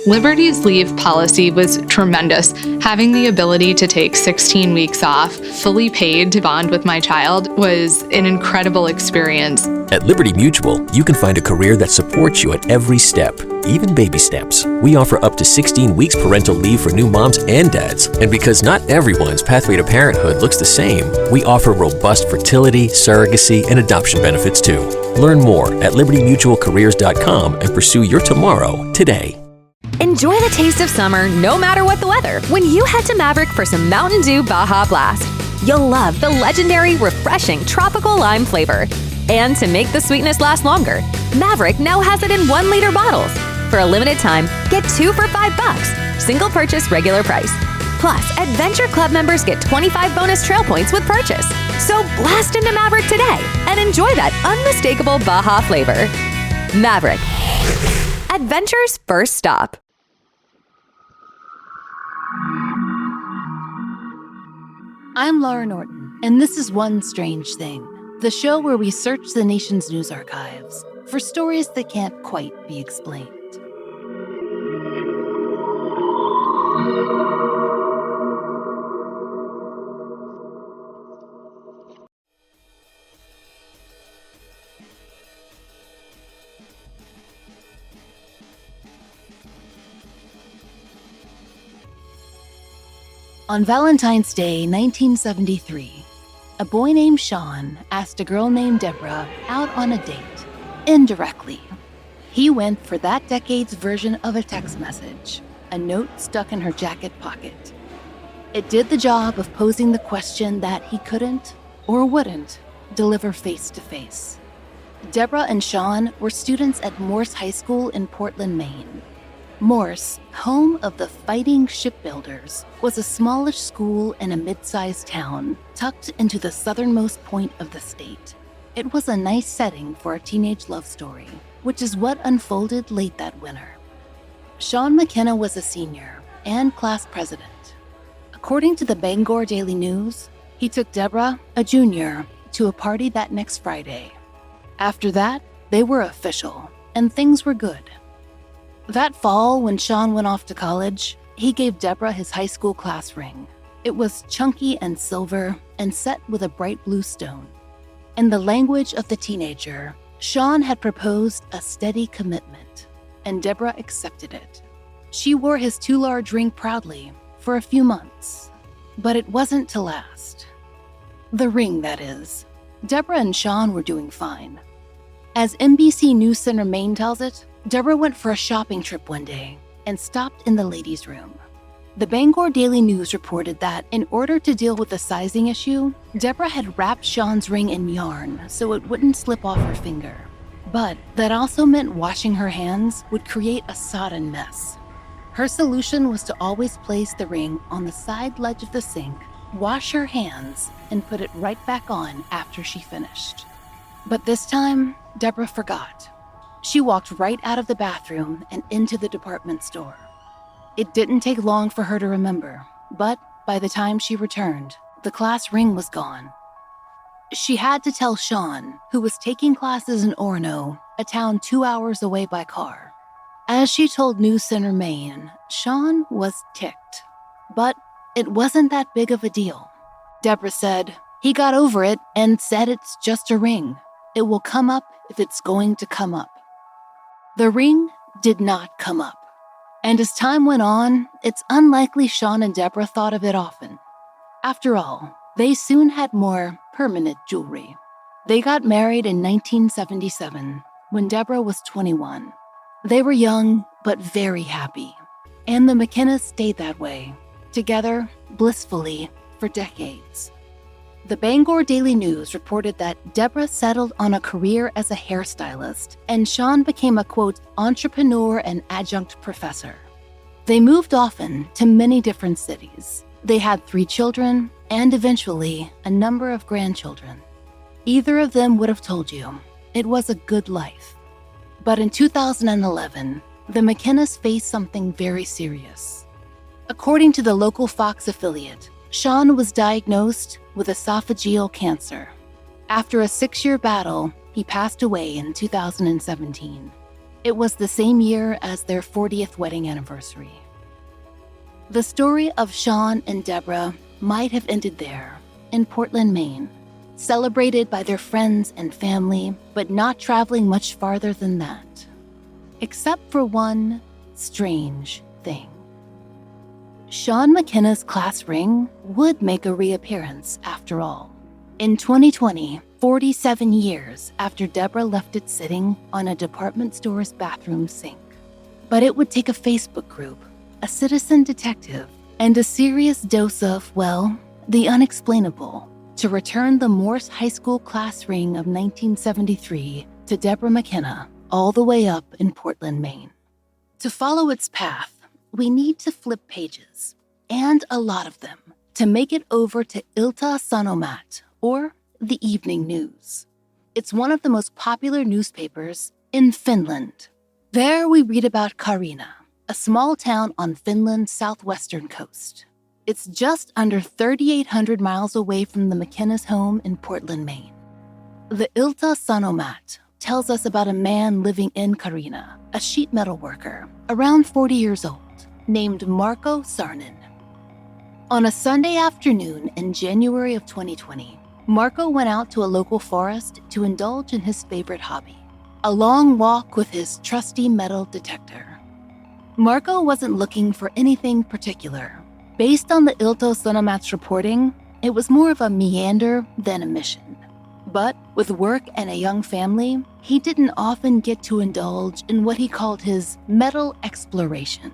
Liberty's leave policy was tremendous. Having the ability to take 16 weeks off, fully paid to bond with my child, was an incredible experience. At Liberty Mutual, you can find a career that supports you at every step, even baby steps. We offer up to 16 weeks parental leave for new moms and dads. And because not everyone's pathway to parenthood looks the same, we offer robust fertility, surrogacy, and adoption benefits too. Learn more at libertymutualcareers.com and pursue your tomorrow today. Enjoy the taste of summer no matter what the weather when you head to Maverick for some Mountain Dew Baja Blast. You'll love the legendary, refreshing tropical lime flavor. And to make the sweetness last longer, Maverick now has it in 1-liter bottles. For a limited time, get 2 for $5. Single purchase regular price. Plus, Adventure Club members get 25 bonus trail points with purchase. So blast into Maverick today and enjoy that unmistakable Baja flavor. Maverick. Adventure's first stop. I'm Laurah Norton, and this is One Strange Thing, the show where we search the nation's news archives for stories that can't quite be explained. On Valentine's Day, 1973, a boy named Shawn asked a girl named Debra out on a date, indirectly. He went for that decade's version of a text message, a note stuck in her jacket pocket. It did the job of posing the question that he couldn't, or wouldn't, deliver face to face. Debra and Shawn were students at Morse High School in Portland, Maine. Morse, home of the Fighting Shipbuilders, was a smallish school in a mid-sized town tucked into the southernmost point of the state. It was a nice setting for a teenage love story, which is what unfolded late that winter. Shawn McKenna was a senior and class president. According to the Bangor Daily News, he took Debra, a junior, to a party that next Friday. After that, they were official, and things were good. That fall, when Shawn went off to college, he gave Debra his high school class ring. It was chunky and silver and set with a bright blue stone. In the language of the teenager, Shawn had proposed a steady commitment, and Debra accepted it. She wore his too large ring proudly for a few months, but it wasn't to last. The ring, that is. Debra and Shawn were doing fine. As NBC News Center Maine tells it, Debra went for a shopping trip one day and stopped in the ladies' room. The Bangor Daily News reported that in order to deal with the sizing issue, Debra had wrapped Shawn's ring in yarn so it wouldn't slip off her finger. But that also meant washing her hands would create a sodden mess. Her solution was to always place the ring on the side ledge of the sink, wash her hands, and put it right back on after she finished. But this time, Debra forgot. She walked right out of the bathroom and into the department store. It didn't take long for her to remember, but by the time she returned, the class ring was gone. She had to tell Shawn, who was taking classes in Orono, a town 2 hours away by car. As she told News Center Maine, Shawn was ticked. But it wasn't that big of a deal. Debra said, "He got over it and said it's just a ring. It will come up if it's going to come up." The ring did not come up. And as time went on, it's unlikely Shawn and Debra thought of it often. After all, they soon had more permanent jewelry. They got married in 1977, when Debra was 21. They were young, but very happy. And the McKennas stayed that way, together, blissfully, for decades. The Bangor Daily News reported that Debra settled on a career as a hairstylist, and Shawn became a, quote, entrepreneur and adjunct professor. They moved often to many different cities. They had 3 children, and eventually, a number of grandchildren. Either of them would have told you it was a good life. But in 2011, the McKennas faced something very serious. According to the local Fox affiliate, Shawn was diagnosed with esophageal cancer. After a 6-year battle, he passed away in 2017. It was the same year as their 40th wedding anniversary. The story of Shawn and Debra might have ended there, in Portland, Maine, celebrated by their friends and family, but not traveling much farther than that. Except for one strange thing. Shawn McKenna's class ring would make a reappearance after all. In 2020, 47 years after Debra left it sitting on a department store's bathroom sink. But it would take a Facebook group, a citizen detective, and a serious dose of, well, the unexplainable to return the Morse High School class ring of 1973 to Debra McKenna all the way up in Portland, Maine. To follow its path, we need to flip pages, and a lot of them, to make it over to Ilta-Sanomat, or the Evening News. It's one of the most popular newspapers in Finland. There we read about Kaarina, a small town on Finland's southwestern coast. It's just under 3,800 miles away from the McKenna's home in Portland, Maine. The Ilta-Sanomat tells us about a man living in Kaarina, a sheet metal worker, around 40 years old, named Marko Sarnin. On a Sunday afternoon in January of 2020, Marko went out to a local forest to indulge in his favorite hobby, a long walk with his trusty metal detector. Marko wasn't looking for anything particular. Based on the Ilta-Sanomat's reporting, it was more of a meander than a mission. But with work and a young family, he didn't often get to indulge in what he called his metal exploration.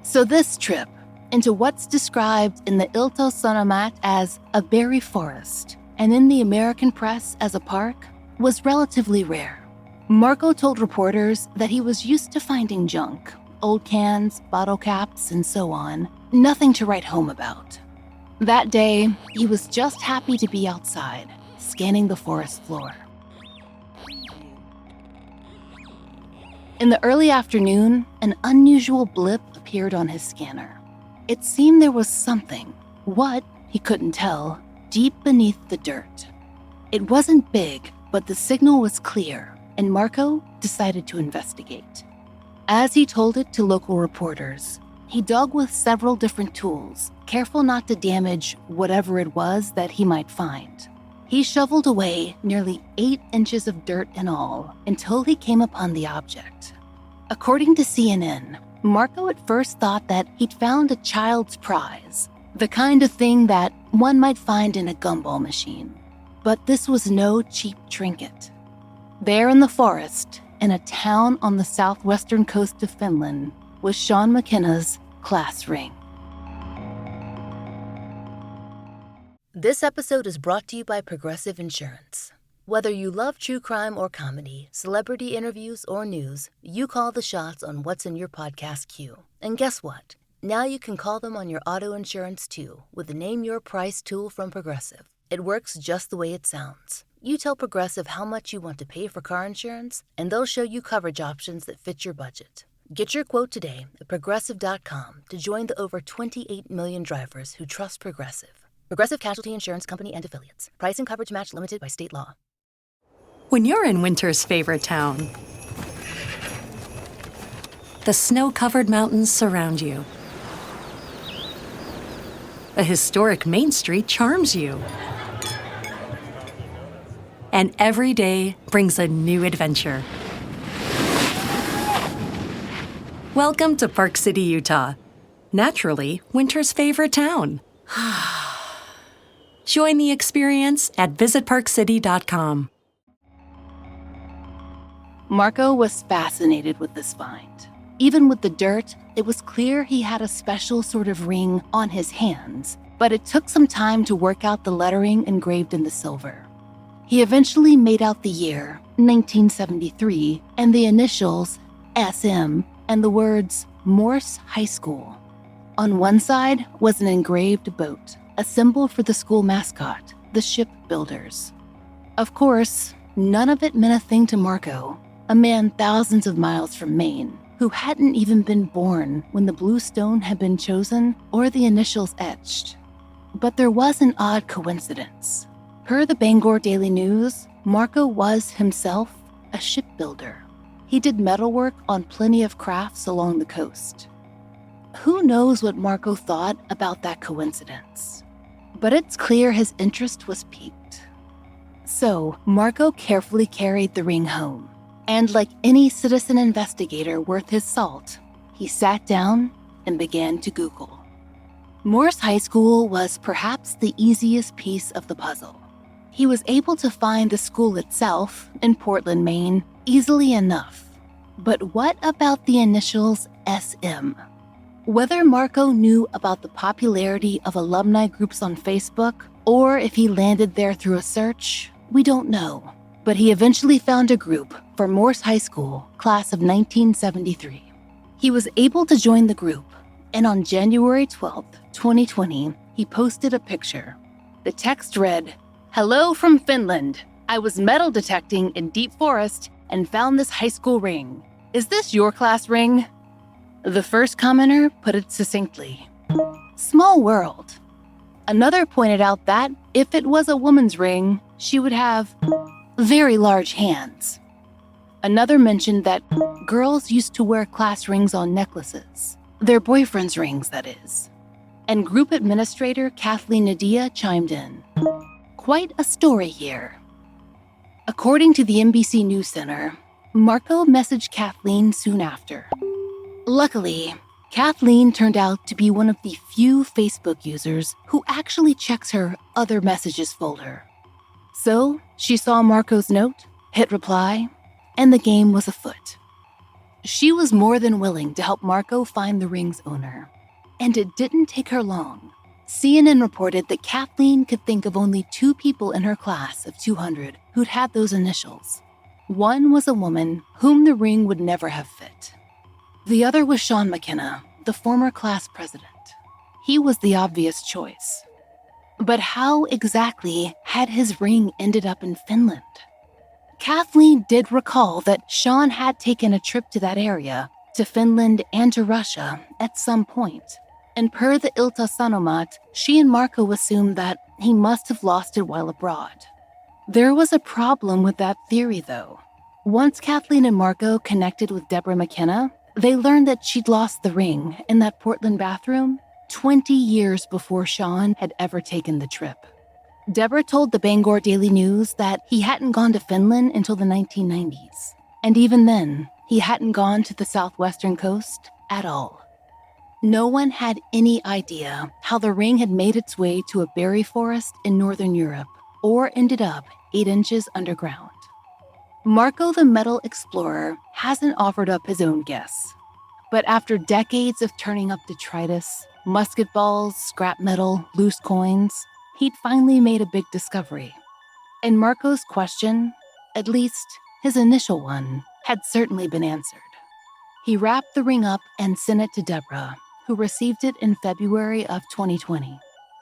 So this trip into what's described in the Ilta-Sanomat as a berry forest and in the American press as a park was relatively rare. Marko told reporters that he was used to finding junk, old cans, bottle caps, and so on, nothing to write home about. That day, he was just happy to be outside, scanning the forest floor. In the early afternoon, an unusual blip appeared on his scanner. It seemed there was something, what, he couldn't tell, deep beneath the dirt. It wasn't big, but the signal was clear, and Marko decided to investigate. As he told it to local reporters, he dug with several different tools, careful not to damage whatever it was that he might find. He shoveled away nearly 8 inches of dirt in all until he came upon the object. According to CNN, Marko at first thought that he'd found a child's prize, the kind of thing that one might find in a gumball machine. But this was no cheap trinket. There in the forest, in a town on the southwestern coast of Finland, was Shawn McKenna's class ring. This episode is brought to you by Progressive Insurance. Whether you love true crime or comedy, celebrity interviews or news, you call the shots on what's in your podcast queue. And guess what? Now you can call them on your auto insurance too with the Name Your Price tool from Progressive. It works just the way it sounds. You tell Progressive how much you want to pay for car insurance, and they'll show you coverage options that fit your budget. Get your quote today at Progressive.com to join the over 28 million drivers who trust Progressive. Progressive Casualty Insurance Company and Affiliates. Price and coverage match limited by state law. When you're in winter's favorite town, the snow-covered mountains surround you. A historic Main Street charms you. And every day brings a new adventure. Welcome to Park City, Utah. Naturally, winter's favorite town. Join the experience at visitparkcity.com. Marko was fascinated with this find. Even with the dirt, it was clear he had a special sort of ring on his hands, but it took some time to work out the lettering engraved in the silver. He eventually made out the year, 1973, and the initials SM and the words Morse High School. On one side was an engraved boat, a symbol for the school mascot, the shipbuilders. Of course, none of it meant a thing to Marko, a man thousands of miles from Maine, who hadn't even been born when the blue stone had been chosen or the initials etched. But there was an odd coincidence. Per the Bangor Daily News, Marko was himself a shipbuilder. He did metalwork on plenty of crafts along the coast. Who knows what Marco thought about that coincidence? But it's clear his interest was piqued. So, Marco carefully carried the ring home, and like any citizen investigator worth his salt, he sat down and began to Google. Morse High School was perhaps the easiest piece of the puzzle. He was able to find the school itself in Portland, Maine, easily enough. But what about the initials SM? Whether Marco knew about the popularity of alumni groups on Facebook, or if he landed there through a search, we don't know. But he eventually found a group for Morse High School, class of 1973. He was able to join the group, and on January 12, 2020, he posted a picture. The text read, "Hello from Finland. I was metal detecting in deep forest and found this high school ring. Is this your class ring?" The first commenter put it succinctly, "Small world." Another pointed out that if it was a woman's ring, she would have very large hands. Another mentioned that girls used to wear class rings on necklaces, their boyfriend's rings, that is. And group administrator Kathleen Nadia chimed in. Quite a story here. According to the NBC News Center, Marco messaged Kathleen soon after. Luckily, Kathleen turned out to be one of the few Facebook users who actually checks her other messages folder. So, she saw Marco's note, hit reply, and the game was afoot. She was more than willing to help Marco find the ring's owner. And it didn't take her long. CNN reported that Kathleen could think of only 2 people in her class of 200 who'd had those initials. One was a woman whom the ring would never have fit. The other was Shawn McKenna, the former class president. He was the obvious choice. But how exactly had his ring ended up in Finland? Kathleen did recall that Shawn had taken a trip to that area, to Finland and to Russia at some point. And per the Ilta-Sanomat, she and Marco assumed that he must have lost it while abroad. There was a problem with that theory, though. Once Kathleen and Marco connected with Debra McKenna, they learned that she'd lost the ring in that Portland bathroom 20 years before Shawn had ever taken the trip. Debra told the Bangor Daily News that he hadn't gone to Finland until the 1990s. And even then, he hadn't gone to the southwestern coast at all. No one had any idea how the ring had made its way to a berry forest in northern Europe or ended up 8 inches underground. Marco the Metal Explorer hasn't offered up his own guess. But after decades of turning up detritus, musket balls, scrap metal, loose coins, he'd finally made a big discovery. And Marco's question, at least his initial one, had certainly been answered. He wrapped the ring up and sent it to Debra, who received it in February of 2020.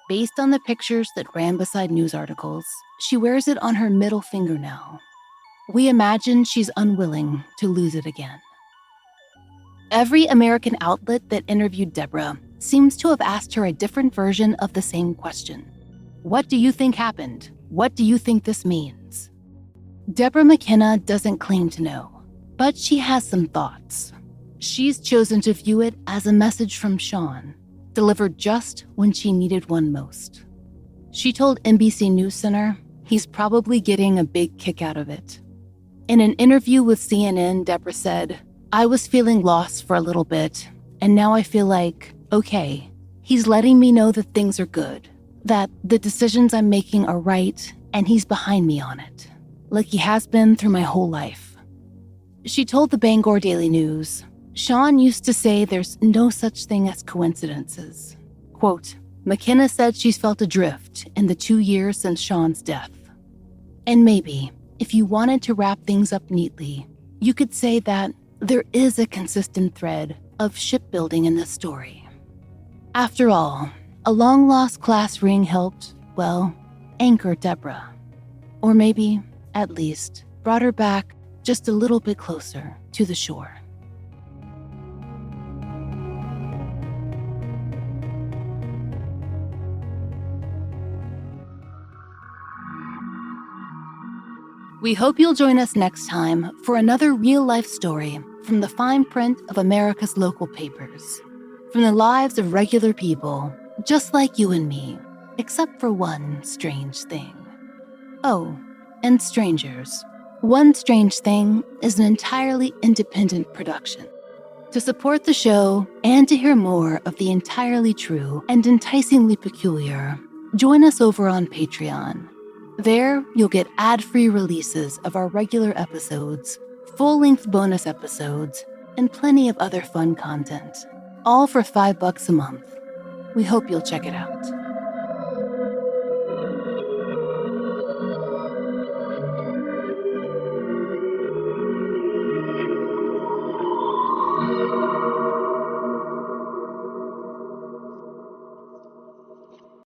Based on the pictures that ran beside news articles, she wears it on her middle finger now. We imagine she's unwilling to lose it again. Every American outlet that interviewed Debra seems to have asked her a different version of the same question. What do you think happened? What do you think this means? Debra McKenna doesn't claim to know, but she has some thoughts. She's chosen to view it as a message from Shawn, delivered just when she needed one most. She told NBC News Center he's probably getting a big kick out of it. In an interview with CNN, Debra said, "I was feeling lost for a little bit, and now I feel like, okay, he's letting me know that things are good, that the decisions I'm making are right, and he's behind me on it, like he has been through my whole life." She told the Bangor Daily News, Shawn used to say there's no such thing as coincidences. Quote, McKenna said she's felt adrift in the 2 years since Shawn's death. And maybe, if you wanted to wrap things up neatly, you could say that there is a consistent thread of shipbuilding in this story. After all, a long-lost class ring helped, well, anchor Debra. Or maybe, at least, brought her back just a little bit closer to the shore. We hope you'll join us next time for another real-life story from the fine print of America's local papers. From the lives of regular people, just like you and me, except for one strange thing. Oh, and strangers. One Strange Thing is an entirely independent production. To support the show and to hear more of the entirely true and enticingly peculiar, join us over on Patreon. There, you'll get ad-free releases of our regular episodes, full-length bonus episodes, and plenty of other fun content, all for $5 a month. We hope you'll check it out.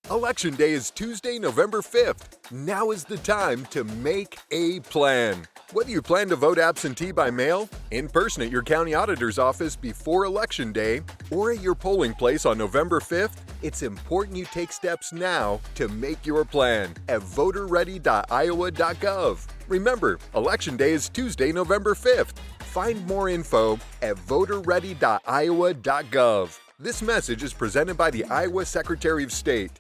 Election Day is Tuesday, November 5th. Now is the time to make a plan. Whether you plan to vote absentee by mail, in person at your county auditor's office before Election Day, or at your polling place on November 5th, it's important you take steps now to make your plan at voterready.iowa.gov. Remember, Election Day is Tuesday, November 5th. Find more info at voterready.iowa.gov. This message is presented by the Iowa Secretary of State.